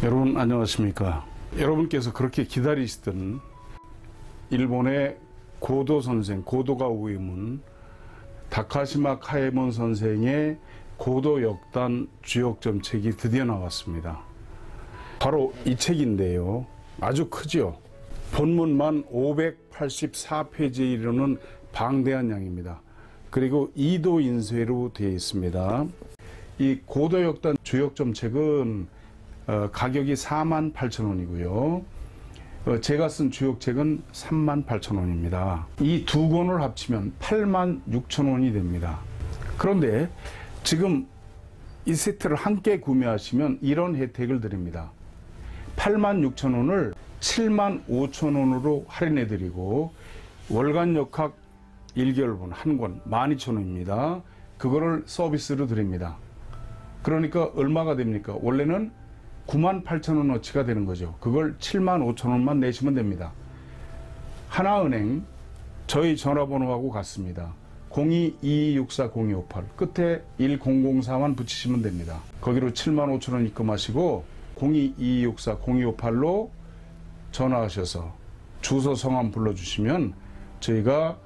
여러분 안녕하십니까. 여러분께서 그렇게 기다리시던 일본의 고도 선생, 고도가 우이문 다카시마 카에몬 선생의 고도 역단 주역점책이 드디어 나왔습니다. 바로 이 책인데요. 아주 크죠. 본문만 584페이지에 이르는 방대한 양입니다. 그리고 2도 인쇄로 되어 있습니다. 이 고도 역단 주역점책은 가격이 48,000원이고요. 제가 쓴 주역책은 38,000원입니다. 이 두 권을 합치면 86,000원이 됩니다. 그런데 지금 이 세트를 함께 구매하시면 이런 혜택을 드립니다. 86,000원을 75,000원으로 할인해 드리고 월간 역학 1개월분 한 권 12,000원입니다. 그거를 서비스로 드립니다. 그러니까 얼마가 됩니까? 원래는 98,000원어치가 되는 거죠. 그걸 75,000원만 내시면 됩니다. 하나은행 저희 전화번호하고 같습니다. 02-2264-0258 끝에 1004만 붙이시면 됩니다. 거기로 75,000원 입금하시고 02-2264-0258로 전화하셔서 주소 성함 불러주시면 저희가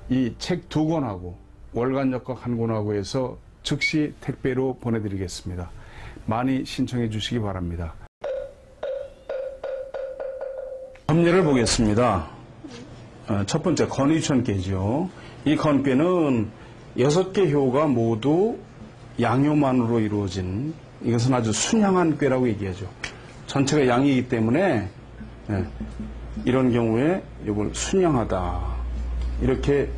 이 책 두 권하고 월간 역학 한 권하고 해서 즉시 택배로 보내드리겠습니다. 많이 신청해 주시기 바랍니다. 법례를 보겠습니다. 첫 번째 건의천괴죠. 이 건괴는 6개 효가 모두 양효만으로 이루어진, 이것은 아주 순양한 꾀라고 얘기하죠. 전체가 양이기 때문에 이런 경우에 이걸 순양하다 이렇게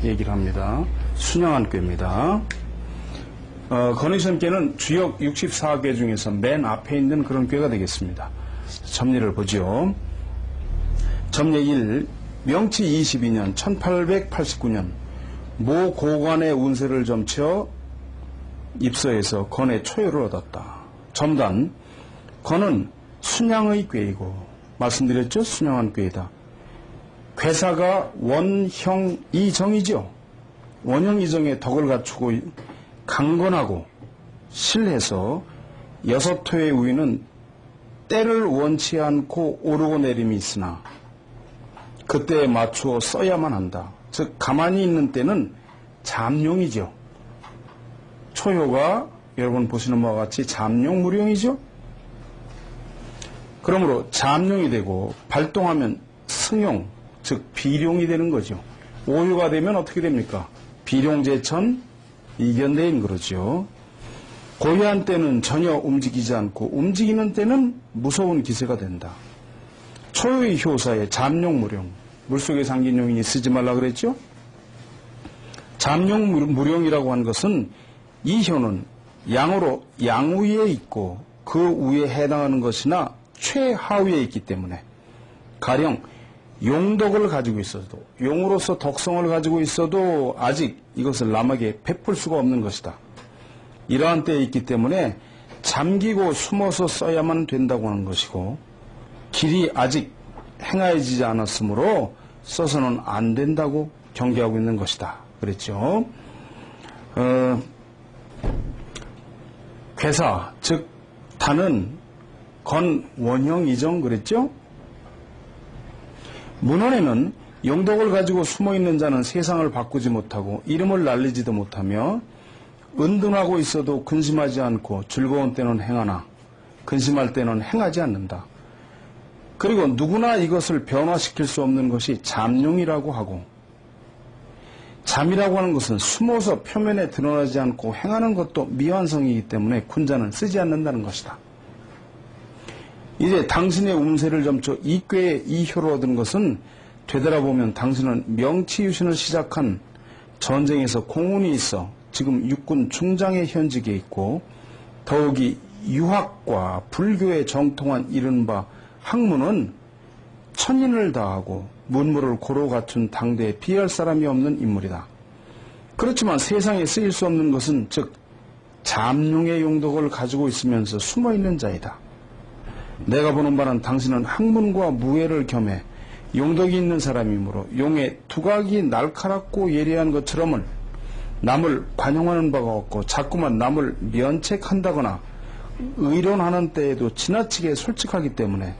얘기를 합니다. 순양한 꾀입니다. 건의천괴는 주역 64개 중에서 맨 앞에 있는 그런 꾀가 되겠습니다. 점례를 보죠. 점례 1. 명치 22년 1889년 모 고관의 운세를 점쳐 입서해서 건의 초효를 얻었다. 점단. 건은 순양의 꾀이고, 말씀드렸죠? 순양한 꾀이다. 괴사가 원형 이정이죠. 원형 이정의 덕을 갖추고 강건하고 실해서 6토의 우위는 때를 원치 않고 오르고 내림이 있으나 그때에 맞추어 써야만 한다. 즉 가만히 있는 때는 잠룡이죠. 초효가 여러분 보시는 바와 같이 잠룡무룡이죠. 그러므로 잠룡이 되고 발동하면 승용, 즉 비룡이 되는 거죠. 오효가 되면 어떻게 됩니까? 비룡제천 이견대인 그러죠. 고요한 때는 전혀 움직이지 않고 움직이는 때는 무서운 기세가 된다. 초유의 효사에 잠룡무룡, 물속에 잠긴 용인이 쓰지 말라 그랬죠. 잠룡무룡이라고 한 것은 이 효는 양으로 양위에 있고 그 위에 해당하는 것이나 최하위에 있기 때문에 가령 용덕을 가지고 있어도, 용으로서 덕성을 가지고 있어도 아직 이것을 남에게 베풀 수가 없는 것이다. 이러한 때에 있기 때문에 잠기고 숨어서 써야만 된다고 하는 것이고, 길이 아직 행하여지지 않았으므로 써서는 안 된다고 경계하고 있는 것이다. 그랬죠. 괴사, 즉 단은 건 원형 이정 그랬죠. 문헌에는 용덕을 가지고 숨어있는 자는 세상을 바꾸지 못하고 이름을 날리지도 못하며 은둔하고 있어도 근심하지 않고 즐거운 때는 행하나 근심할 때는 행하지 않는다. 그리고 누구나 이것을 변화시킬 수 없는 것이 잠룡이라고 하고, 잠이라고 하는 것은 숨어서 표면에 드러나지 않고 행하는 것도 미완성이기 때문에 군자는 쓰지 않는다는 것이다. 이제 당신의 운세를 점쳐 이 꾀에 이 효를 얻은 것은 되돌아보면 당신은 명치유신을 시작한 전쟁에서 공운이 있어 지금 육군 중장의 현직에 있고, 더욱이 유학과 불교에 정통한 이른바 학문은 천인을 다하고 문무를 고루 갖춘 당대에 비할 사람이 없는 인물이다. 그렇지만 세상에 쓰일 수 없는 것은 즉 잠룡의 용덕을 가지고 있으면서 숨어있는 자이다. 내가 보는 바는 당신은 학문과 무예를 겸해 용덕이 있는 사람이므로 용의 두각이 날카롭고 예리한 것처럼은 남을 관용하는 바가 없고 자꾸만 남을 면책한다거나 의논하는 때에도 지나치게 솔직하기 때문에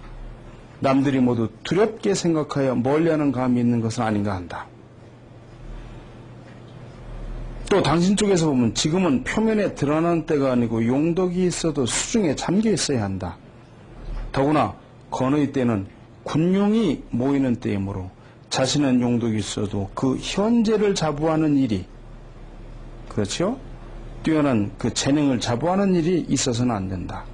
남들이 모두 두렵게 생각하여 멀리하는 감이 있는 것은 아닌가 한다. 또 당신 쪽에서 보면 지금은 표면에 드러나는 때가 아니고 용덕이 있어도 수중에 잠겨 있어야 한다. 더구나 건의 때는 군용이 모이는 때이므로 자신은 용덕이 있어도 그 현재를 자부하는 일이, 그렇죠? 뛰어난 그 재능을 자부하는 일이 있어서는 안 된다.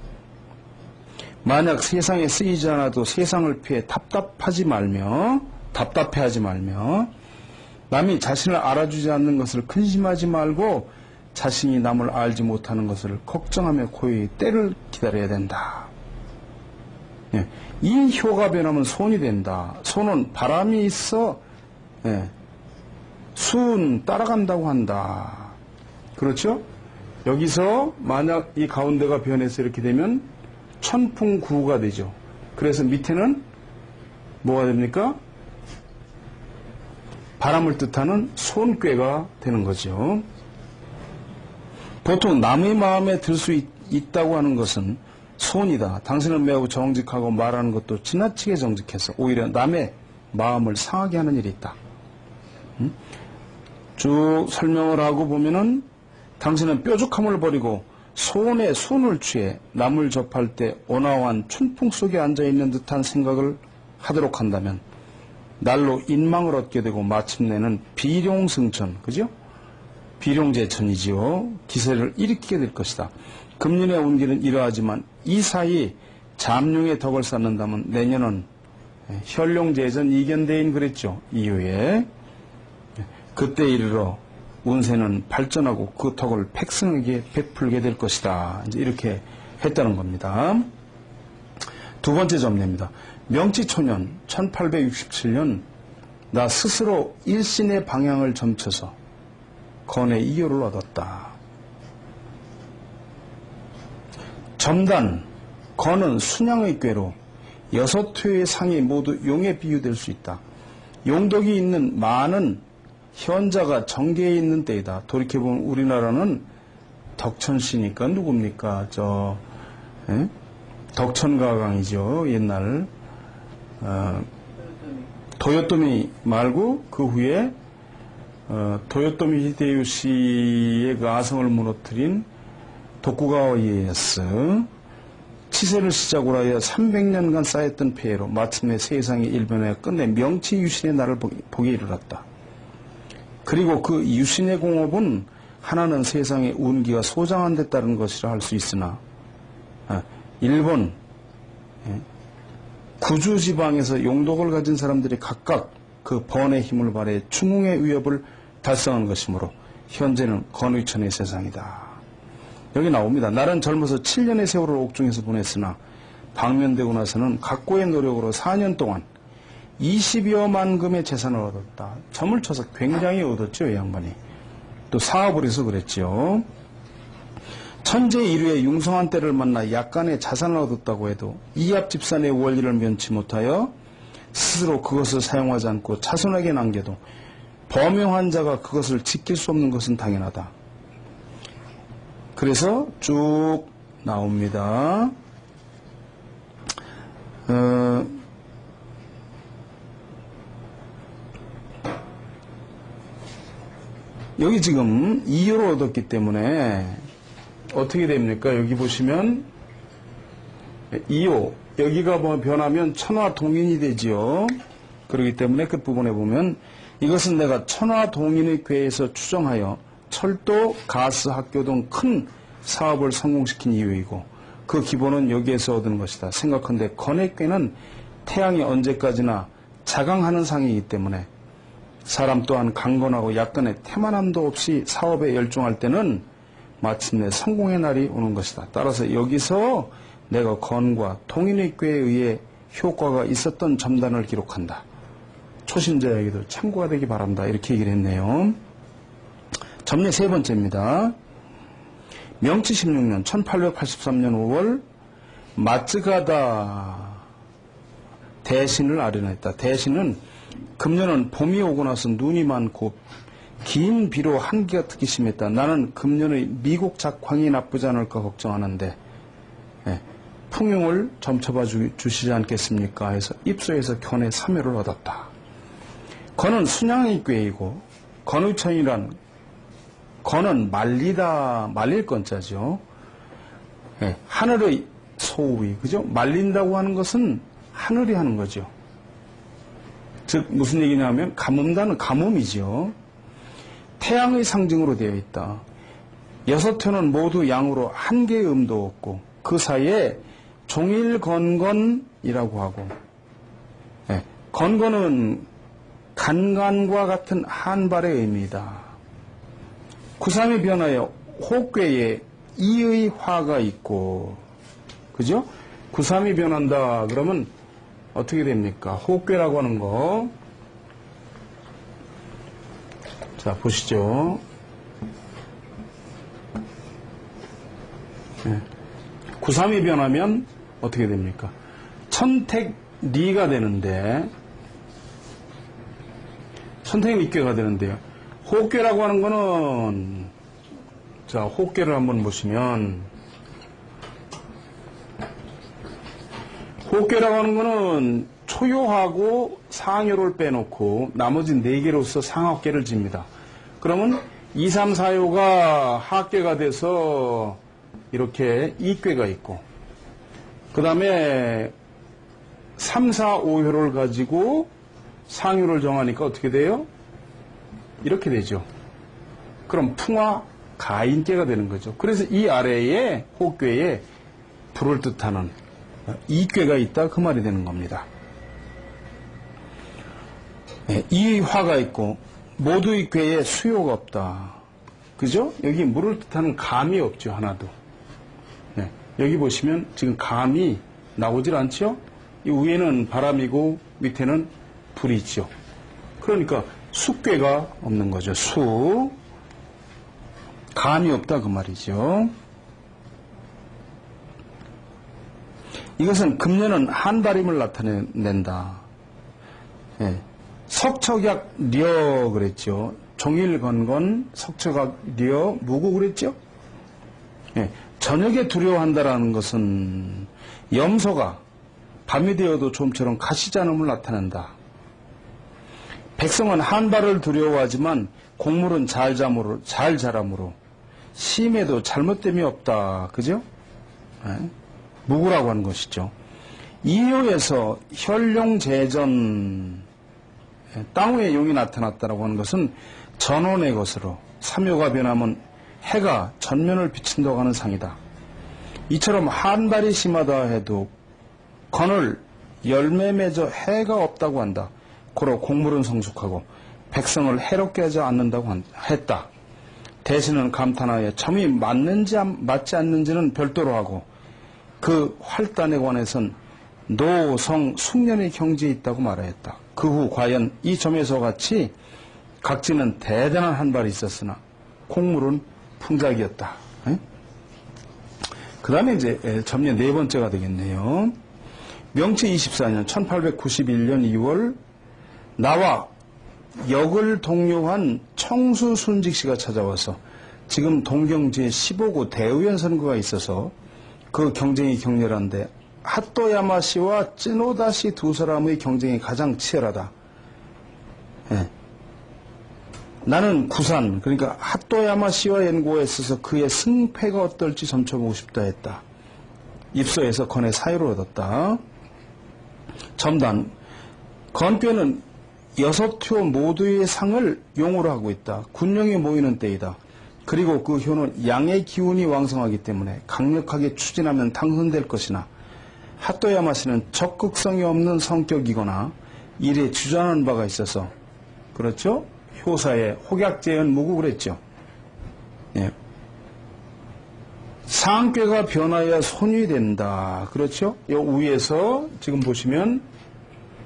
만약 세상에 쓰이지 않아도 세상을 피해 답답해하지 말며 남이 자신을 알아주지 않는 것을 근심하지 말고 자신이 남을 알지 못하는 것을 걱정하며 고요히 때를 기다려야 된다. 예, 이 효가 변하면 손이 된다. 손은 바람이 있어 수은 따라간다고 한다. 그렇죠? 여기서 만약 이 가운데가 변해서 이렇게 되면 천풍구가 되죠. 그래서 밑에는 뭐가 됩니까? 바람을 뜻하는 손꾀가 되는 거죠. 보통 남의 마음에 들 수 있다고 하는 것은 손이다. 당신은 매우 정직하고 말하는 것도 지나치게 정직해서 오히려 남의 마음을 상하게 하는 일이 있다. 쭉 설명을 하고 보면은 당신은 뾰족함을 버리고 손에 손을 취해 남을 접할 때 온화한 춘풍 속에 앉아있는 듯한 생각을 하도록 한다면 날로 인망을 얻게 되고 마침내는 비룡승천, 그죠? 비룡제천이지요. 기세를 일으키게 될 것이다. 금년의 운기는 이러하지만 이 사이 잠룡의 덕을 쌓는다면 내년은 혈룡제전 이견대인 그랬죠. 이후에 그때 이르러 운세는 발전하고 그 덕을 백성에게 베풀게 될 것이다. 이제 이렇게 했다는 겁니다. 두 번째 점례입니다. 명치초년 1867년 나 스스로 일신의 방향을 점쳐서 건의 이효를 얻었다. 점단, 건은 순양의 꾀로 6회의 상이 모두 용에 비유될 수 있다. 용덕이 있는 많은 현자가 정계에 있는 때이다. 돌이켜보면 우리나라는 덕천씨니까 누굽니까? 덕천가강이죠. 옛날 도요토미 말고 그 후에 도요토미 히데요시의 그 아성을 무너뜨린 도쿠가와 이에야스, 치세를 시작으로 하여 300년간 쌓였던 폐해로 마침내 세상의 일변에 끝내 명치 유신의 날을 보게 이르렀다. 그리고 그 유신의 공업은 하나는 세상의 운기가 소장한 데 따른 것이라 할 수 있으나 일본 구주지방에서 용덕을 가진 사람들이 각각 그 번의 힘을 발해 중흥의 위협을 달성한 것이므로 현재는 건의천의 세상이다. 여기 나옵니다. 나는 젊어서 7년의 세월을 옥중에서 보냈으나 방면되고 나서는 각고의 노력으로 4년 동안 20여만 금의 재산을 얻었다. 점을 쳐서 굉장히 얻었죠, 이 양반이. 또 사업을 해서 그랬죠. 천재 이루의 융성한 때를 만나 약간의 자산을 얻었다고 해도 이합 집산의 원리를 면치 못하여 스스로 그것을 사용하지 않고 자손에게 남겨도 범용한 자가 그것을 지킬 수 없는 것은 당연하다. 그래서 쭉 나옵니다. 여기 지금 2호를 얻었기 때문에 어떻게 됩니까? 여기 보시면 2호 여기가 뭐 변하면 천화동인이 되지요. 그렇기 때문에 끝부분에 보면 이것은 내가 천화동인의 궤에서 추정하여 철도, 가스, 학교 등 큰 사업을 성공시킨 이유이고 그 기본은 여기에서 얻은 것이다. 생각한데 건의 궤는 태양이 언제까지나 자강하는 상이기 때문에 사람 또한 강건하고 약간의 태만함도 없이 사업에 열중할 때는 마침내 성공의 날이 오는 것이다. 따라서 여기서 내가 건과 동인의 꾀에 의해 효과가 있었던 점단을 기록한다. 초심자에게도 참고가 되기 바란다. 이렇게 얘기를 했네요. 점례 세 번째입니다. 명치 16년 1883년 5월 마츠가다 대신을 아련했다. 대신은 금년은 봄이 오고 나서 눈이 많고 긴 비로 한기가 특히 심했다. 나는 금년의 미국 작황이 나쁘지 않을까 걱정하는데 풍용을 점쳐봐 주시지 않겠습니까? 해서 입소에서 견해 3회를 얻었다. 건은 순양의 꾀이고 건의천이란 건은 말리다, 말릴 건자죠. 하늘의 소위, 그죠? 말린다고 하는 것은 하늘이 하는 거죠. 즉 무슨 얘기냐면 가뭄다는 가뭄이죠. 태양의 상징으로 되어 있다. 6회는 모두 양으로 한 개의 음도 없고 그 사이에 종일건건이라고 하고, 건건은 간간과 같은 한발의 의미이다. 구삼이 변하여 호꾀에 이의 화가 있고, 그죠? 구삼이 변한다 그러면 어떻게 됩니까? 호꾀라고 하는 거. 자, 보시죠. 구삼이 변하면 어떻게 됩니까? 천택리가 되는데, 천택리꾀가 되는데요. 호꾀라고 하는 거는, 자, 호꾀를 한번 보시면, 호꾀라고 하는 거는 초요하고 상요를 빼놓고 나머지 4개로서 상하꾀를 집니다. 그러면 2, 3, 4요가 하꾀가 돼서 이렇게 이꾀가 있고, 그 다음에 3, 4, 5효를 가지고 상효를 정하니까 어떻게 돼요? 이렇게 되죠. 그럼 풍화 가인께가 되는 거죠. 그래서 이 아래에 호꾀에 불을 뜻하는 이꾀가 있다 그 말이 되는 겁니다. 이 화가 있고 모두의 꾀에 수요가 없다. 그죠? 여기 물을 뜻하는 감이 없죠. 하나도. 여기 보시면 지금 감이 나오질 않죠? 이 위에는 바람이고 밑에는 불이 있죠. 그러니까 수꾀가 없는 거죠. 수. 감이 없다 그 말이죠. 이것은 금년은 한달임을 나타낸다. 석척약려 그랬죠. 종일건건 석척약려 무고 그랬죠. 저녁에 두려워한다라는 것은 염소가 밤이 되어도 좀처럼 가시지 않음을 나타낸다. 백성은 한발을 두려워하지만 곡물은 잘 자라므로 심에도 잘못됨이 없다. 그죠? 무구라고 하는 것이죠. 이효에서 혈룡재전, 땅 위에 용이 나타났다라고 하는 것은 전원의 것으로 삼효가 변하면 해가 전면을 비친다고 하는 상이다. 이처럼 한발이 심하다 해도 건을 열매 맺어 해가 없다고 한다. 고로 곡물은 성숙하고 백성을 해롭게 하지 않는다고 했다. 대신은 감탄하여 점이 맞는지 맞지 않는지는 별도로 하고 그 활단에 관해선 노, 성, 숙련의 경지에 있다고 말하였다. 그 후 과연 이 점에서 같이 각지는 대단한 한발이 있었으나 곡물은 풍작이었다. 그 다음에 이제 점례 4번째가 되겠네요. 명치 24년 1891년 2월 나와 역을 동료한 청수순직 씨가 찾아와서 지금 동경지에 15구 대의원 선거가 있어서 그 경쟁이 격렬한데 핫도야마 씨와 찌노다 씨 두 사람의 경쟁이 가장 치열하다. 나는 구산, 그러니까 핫도야마 씨와 연고에 있어서 그의 승패가 어떨지 점쳐보고 싶다 했다. 입소에서 건의 사유를 얻었다. 첨단, 건뼈는 6효 모두의 상을 용으로 하고 있다. 군령이 모이는 때이다. 그리고 그 효는 양의 기운이 왕성하기 때문에 강력하게 추진하면 당선될 것이나 핫도야마 씨는 적극성이 없는 성격이거나 일에 주저하는 바가 있어서 그렇죠? 효사에 혹약재현 무구 그랬죠. 상꾀가 변하여 손이 된다. 그렇죠? 이 위에서 지금 보시면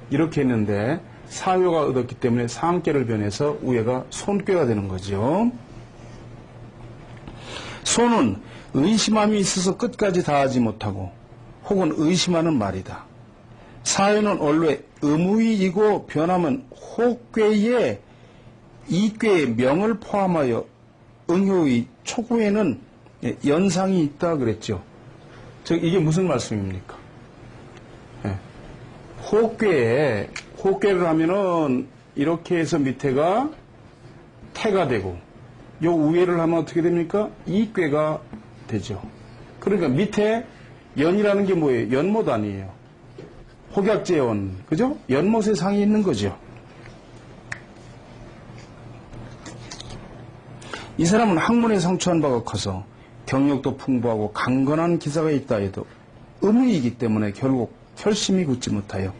이렇게 했는데 사효가 얻었기 때문에 상꾀를 변해서 위에가 손꾀가 되는 거죠. 손은 의심함이 있어서 끝까지 다하지 못하고 혹은 의심하는 말이다. 사효는 원래 의무이이고 변하면 호꾀에 이꾀의 명을 포함하여 응효의 초구에는 연상이 있다 그랬죠. 즉 이게 무슨 말씀입니까? 예. 호흡괴를 하면은 이렇게 해서 밑에가 태가 되고 요 위에를 하면 어떻게 됩니까? 이괴가 되죠. 그러니까 밑에 연이라는 게 뭐예요? 연못 아니에요. 혹약재연, 그죠? 연못에 상이 있는 거죠. 이 사람은 학문에 성취한 바가 커서 경력도 풍부하고 강건한 기사가 있다 해도 의무이기 때문에 결국 결심이 굳지 못하여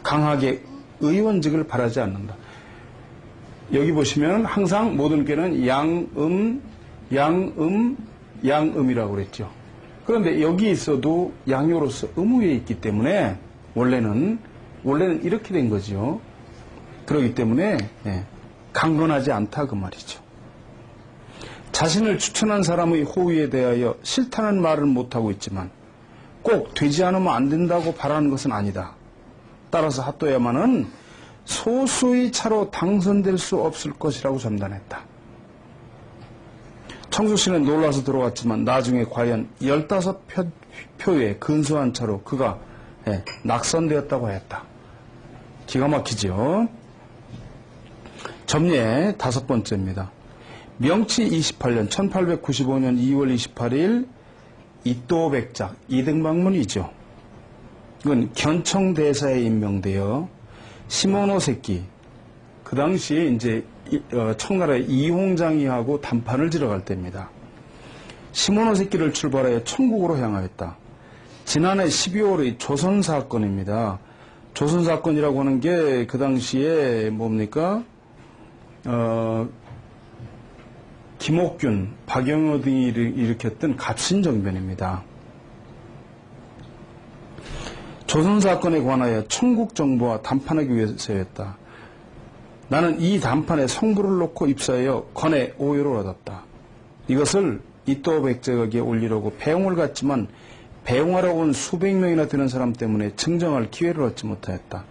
강하게 의원직을 바라지 않는다. 여기 보시면 항상 모든 꾀는 양음이라고 그랬죠. 그런데 여기 있어도 양요로서 의무에 있기 때문에 원래는 이렇게 된 거죠. 그렇기 때문에 강건하지 않다 그 말이죠. 자신을 추천한 사람의 호의에 대하여 싫다는 말을 못하고 있지만 꼭 되지 않으면 안 된다고 바라는 것은 아니다. 따라서 핫도야마는 소수의 차로 당선될 수 없을 것이라고 점단했다. 청수씨는 놀라서 들어왔지만 나중에 과연 15표의 근소한 차로 그가 낙선되었다고 했다. 기가 막히죠. 점례 5번째입니다. 명치 28년 1895년 2월 28일 이또백작 이등방문이죠. 이건 견청대사에 임명되어 시모노세키 그 당시에 이제 청나라의 이홍장이하고 단판을 지러 갈 때입니다. 시모노세키를 출발하여 천국으로 향하였다. 지난해 12월의 조선사건입니다. 조선사건이라고 하는 게 그 당시에 뭡니까? 김옥균, 박영호 등이 일으켰던 갑신정변입니다. 조선사건에 관하여 청국정부와 담판하기 위해서였다. 나는 이 담판에 성부를 놓고 입사하여 건의 오요를 얻었다. 이것을 이또백작에게 올리려고 배웅을 갔지만 배웅하러 온 수백 명이나 되는 사람 때문에 증정할 기회를 얻지 못하였다.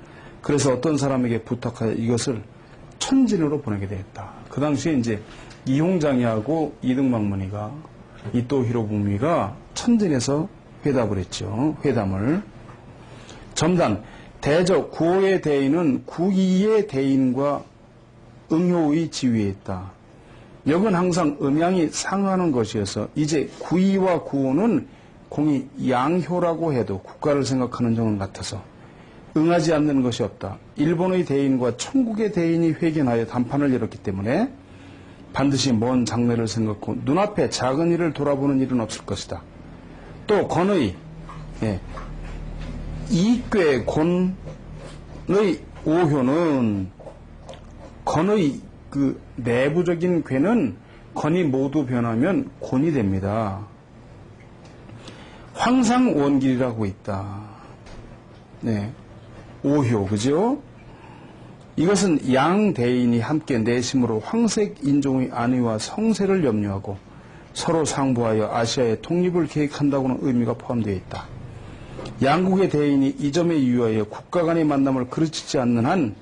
그래서 어떤 사람에게 부탁하여 이것을 천진으로 보내게 되었다. 그 당시에 이제 이홍장이하고 이등방문이가 이또 히로부미가 천진에서 회답을 했죠. 회담을. 점단 대저 구호의 대인은 구이의 대인과 응효의 지위에 있다. 역은 항상 음양이 상하는 것이어서 이제 구이와 구호는 공이 양효라고 해도 국가를 생각하는 점은 같아서 응하지 않는 것이 없다. 일본의 대인과 천국의 대인이 회견하여 담판을 열었기 때문에 반드시 먼 장래를 생각하고 눈앞에 작은 일을 돌아보는 일은 없을 것이다. 또 건의 이괴 곤의 오효는 건의 그 내부적인 괴는 건이 모두 변하면 곤이 됩니다. 황상원길이라고 있다. 오효, 그죠? 이것은 양 대인이 함께 내심으로 황색 인종의 안위와 성세를 염려하고 서로 상부하여 아시아의 독립을 계획한다고는 의미가 포함되어 있다. 양국의 대인이 이 점에 유의하여 국가 간의 만남을 그르치지 않는 한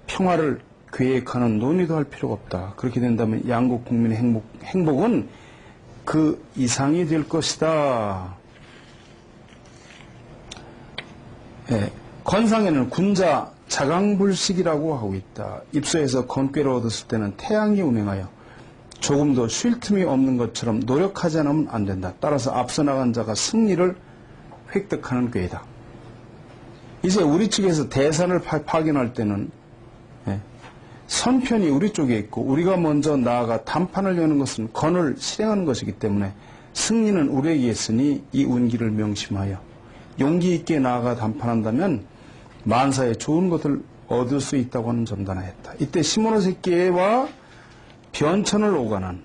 평화를 계획하는 논의도 할 필요가 없다. 그렇게 된다면 양국 국민의 행복은 그 이상이 될 것이다. 건상에는 군자 자강불식이라고 하고 있다. 입소에서 건괴를 얻었을 때는 태양이 운행하여 조금도 쉴 틈이 없는 것처럼 노력하지 않으면 안 된다. 따라서 앞서 나간 자가 승리를 획득하는 꾀이다. 이제 우리 측에서 대산을 파견할 때는 선편이 우리 쪽에 있고 우리가 먼저 나아가 담판을 여는 것은 건을 실행하는 것이기 때문에 승리는 우리에게 있으니 이 운기를 명심하여 용기 있게 나아가 담판한다면 만사에 좋은 것을 얻을 수 있다고 하는 점단하였다. 이때 시모노세키와 변천을 오가는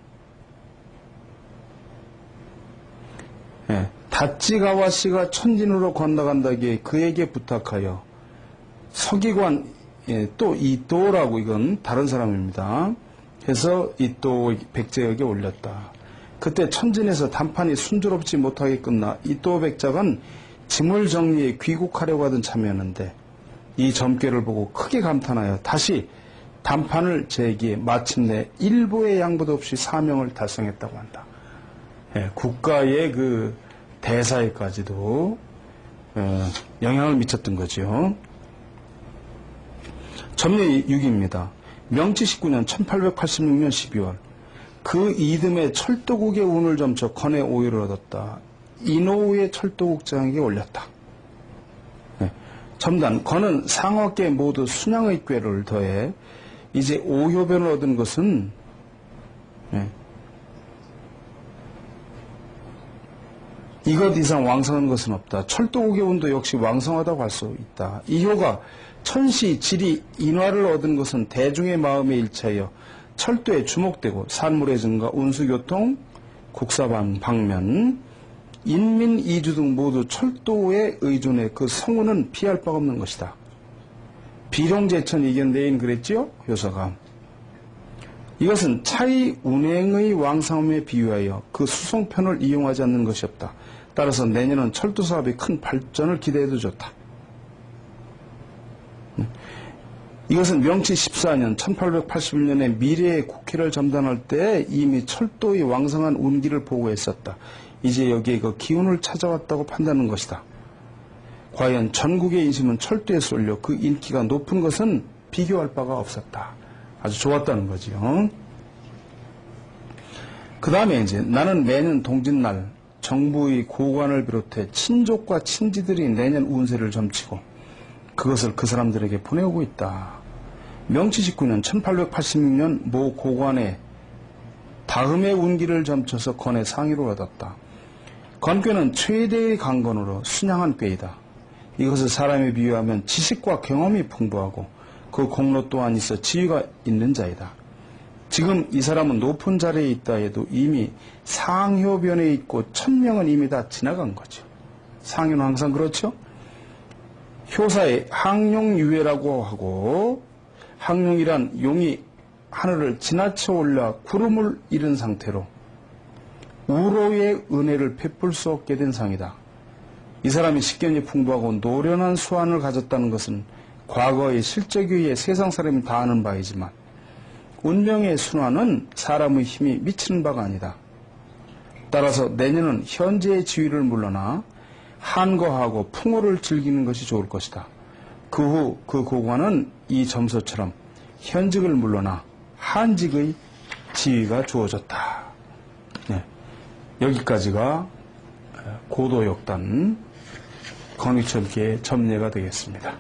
다찌가와 씨가 천진으로 건너간다기에 그에게 부탁하여 서기관 또 이또라고 이건 다른 사람입니다. 해서 이또 백제에게 올렸다. 그때 천진에서 담판이 순조롭지 못하게 끝나 이또 백작은 짐을 정리해 귀국하려고 하던 참이었는데 이 점괘를 보고 크게 감탄하여 다시 담판을 제기해 마침내 일부의 양보도 없이 사명을 달성했다고 한다. 국가의 그 대사에까지도 영향을 미쳤던 거죠. 점례 6입니다. 명치 19년 1886년 12월 그 이듬해 철도국의 운을 점쳐 건의 오유를 얻었다. 이노우의 철도국장에게 올렸다. 첨단 건은 상하계 모두 순양의 꾀를 더해 이제 오효변을 얻은 것은 이것 이상 왕성한 것은 없다. 철도국의 운도 역시 왕성하다고 할 수 있다. 이효가 천시, 지리, 인화를 얻은 것은 대중의 마음에 일차여 철도에 주목되고 산물의 증가, 운수교통, 국사반 방면, 인민 이주 등 모두 철도에 의존해 그 성운은 피할 바가 없는 것이다. 비룡제천 이견대인 그랬지요? 효서가. 이것은 차의 운행의 왕성함에 비유하여 그 수송편을 이용하지 않는 것이 없다. 따라서 내년은 철도 사업이 큰 발전을 기대해도 좋다. 이것은 명치 14년 1881년에 미래의 국회를 점단할 때 이미 철도의 왕성한 운기를 보고했었다. 이제 여기에 그 기운을 찾아왔다고 판단하는 것이다. 과연 전국의 인심은 철도에 쏠려 그 인기가 높은 것은 비교할 바가 없었다. 아주 좋았다는 거지요. 그 다음에 이제 나는 매년 동짓날 정부의 고관을 비롯해 친족과 친지들이 내년 운세를 점치고 그것을 그 사람들에게 보내오고 있다. 명치 19년 1886년 모 고관에 다음의 운기를 점쳐서 건의 상의를 얻었다. 건꾀는 최대의 강건으로 순양한 꾀이다. 이것을 사람에 비유하면 지식과 경험이 풍부하고 그 공로 또한 있어 지위가 있는 자이다. 지금 이 사람은 높은 자리에 있다 해도 이미 상효변에 있고 천명은 이미 다 지나간 거죠. 상효는 항상 그렇죠. 효사의 항용유해라고 하고 항용이란 용이 하늘을 지나쳐 올라 구름을 잃은 상태로 우로의 은혜를 베풀 수 없게 된 상이다. 이 사람이 식견이 풍부하고 노련한 수완을 가졌다는 것은 과거의 실적에 의해 세상 사람이 다 아는 바이지만 운명의 순환은 사람의 힘이 미치는 바가 아니다. 따라서 내년은 현재의 지위를 물러나 한거하고 풍호를 즐기는 것이 좋을 것이다. 그 후 그 고관은 이 점서처럼 현직을 물러나 한직의 지위가 주어졌다. 네. 여기까지가 고도역단 건의천기의 점례가 되겠습니다.